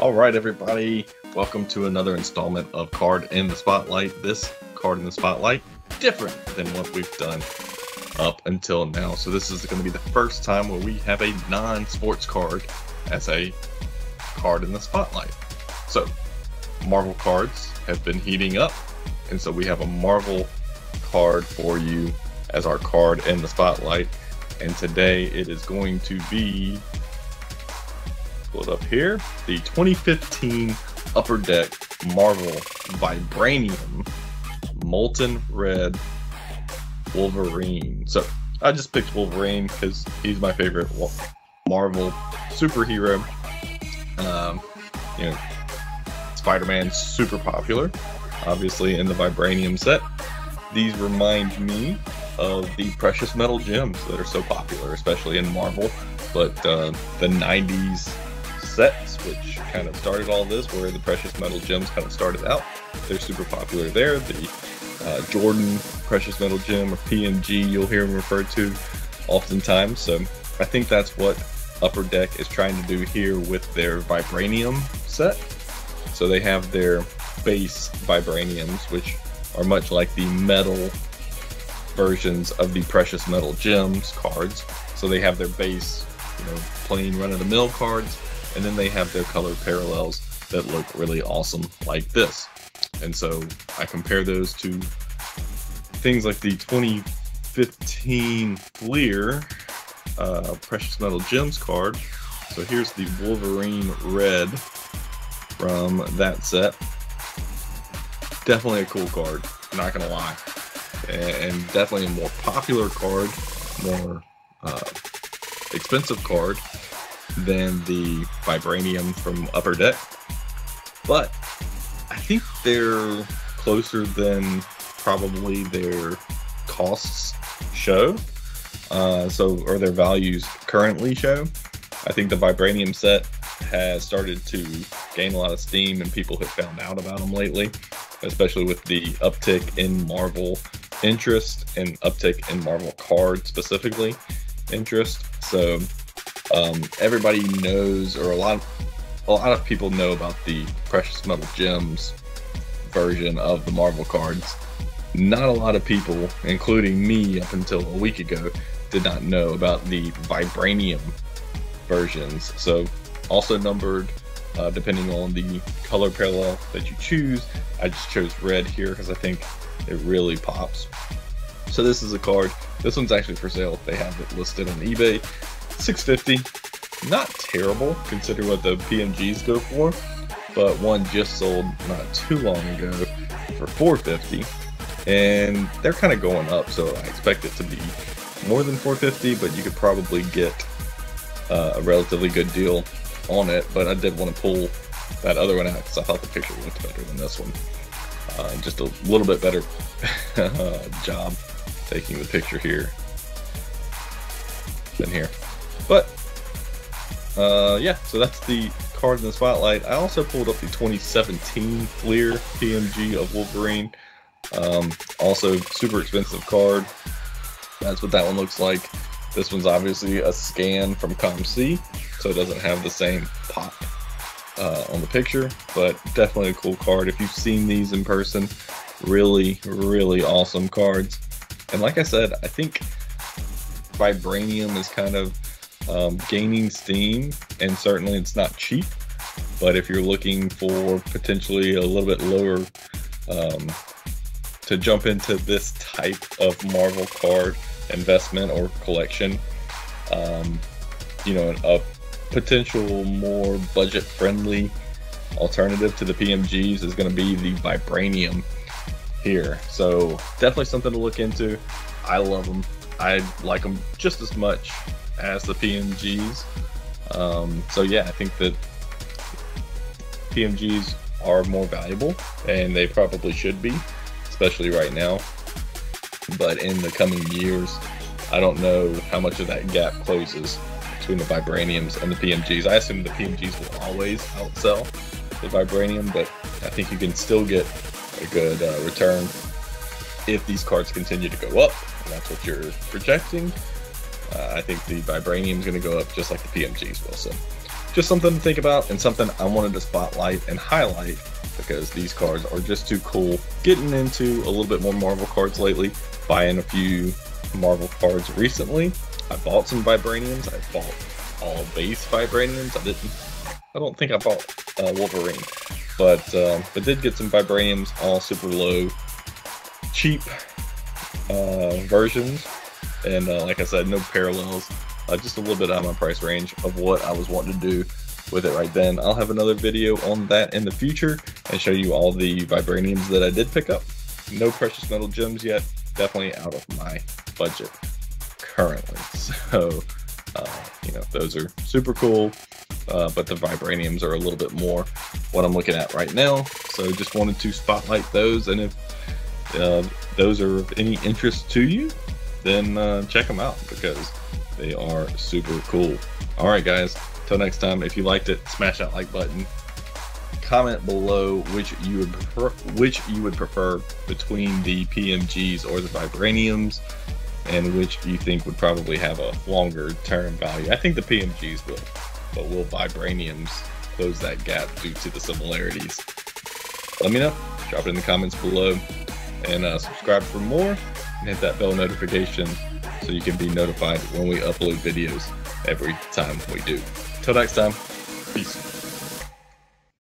All right, everybody, welcome to another installment of Card in the Spotlight. This Card in the Spotlight, different than what we've done up until now. So this is going to be the first time where we have a non-sports card as a Card in the Spotlight. So Marvel cards have been heating up, and so we have a Marvel card for you as our Card in the Spotlight. And today it is going to be, pull it up here, the 2015 Upper Deck Marvel Vibranium Molten Red Wolverine. So I just picked Wolverine because he's my favorite Marvel superhero. Spider-Man's super popular, obviously, in the Vibranium set. These remind me of the precious metal gems that are so popular, especially in Marvel. But the 90s sets, which kind of started all this, where the precious metal gems kind of started out, they're super popular there. The Jordan precious metal gem, or PMG, you'll hear them referred to oftentimes. So I think that's what Upper Deck is trying to do here with their Vibranium set. So they have their base Vibraniums, which are much like the metal versions of the precious metal gems cards. So they have their base, plain run-of-the-mill cards, and then they have their colored parallels that look really awesome like this. And so I compare those to things like the 2015 Fleer precious metal gems card. So here's the Wolverine Red from that set. Definitely a cool card, not gonna lie, and definitely a more popular card, more expensive card than the Vibranium from Upper Deck, but I think they're closer than probably their costs show, or their values currently show. I think the Vibranium set has started to gain a lot of steam, and people have found out about them lately, especially with the uptick in Marvel interest and uptick in Marvel card specifically interest. So everybody knows, or a lot of people know about the precious metal gems version of the Marvel cards. Not a lot of people, including me up until a week ago, did not know about the Vibranium versions. So also numbered depending on the color parallel that you choose. I just chose red here because I think it really pops. So this is a card. This one's actually for sale. They have it listed on eBay. $650. Not terrible considering what the PMGs go for, but one just sold not too long ago for $450, and they're kind of going up, so I expect it to be more than $450, but you could probably get a relatively good deal on it. But I did want to pull that other one out because I thought the picture looked better than this one. Just a little bit better job taking the picture here than here. But yeah, so that's the Card in the Spotlight. I also pulled up the 2017 Fleer PMG of Wolverine. Also super expensive card. That's what that one looks like. This one's obviously a scan from ComC, so it doesn't have the same pop on the picture, but definitely a cool card. If you've seen these in person, really, really awesome cards. And like I said, I think Vibranium is kind of gaining steam, and certainly it's not cheap, but if you're looking for potentially a little bit lower to jump into this type of Marvel card investment or collection, a potential more budget friendly alternative to the PMGs is going to be the Vibranium here. So definitely something to look into. I love them. I like them just as much as the PMGs. So yeah, I think that PMGs are more valuable, and they probably should be, especially right now. But in the coming years, I don't know how much of that gap closes between the Vibraniums and the PMGs. I assume the PMGs will always outsell the Vibranium, but I think you can still get a good return if these cards continue to go up, and that's what you're projecting. I think the Vibranium is going to go up just like the PMGs will. So just something to think about and something I wanted to spotlight and highlight because these cards are just too cool. Getting into a little bit more Marvel cards lately, buying a few Marvel cards recently. I bought some Vibraniums. I bought all base Vibraniums. I don't think I bought Wolverine, but did get some Vibraniums, all super low, cheap versions, and like I said, no parallels. Just a little bit out of my price range of what I was wanting to do with it right then. I'll have another video on that in the future and show you all the Vibraniums that I did pick up. No precious metal gems yet. Definitely out of my budget currently. So, you know, those are super cool. But the Vibraniums are a little bit more what I'm looking at right now. So just wanted to spotlight those. And if those are of any interest to you, then check them out because they are super cool. All right, guys. Till next time, if you liked it, smash that like button. Comment below which you would prefer between the PMGs or the Vibraniums, and which you think would probably have a longer term value. I think the PMGs will, but will Vibraniums close that gap due to the similarities? Let me know. Drop it in the comments below, and subscribe for more, and hit that bell notification so you can be notified when we upload videos every time we do. Till next time, peace.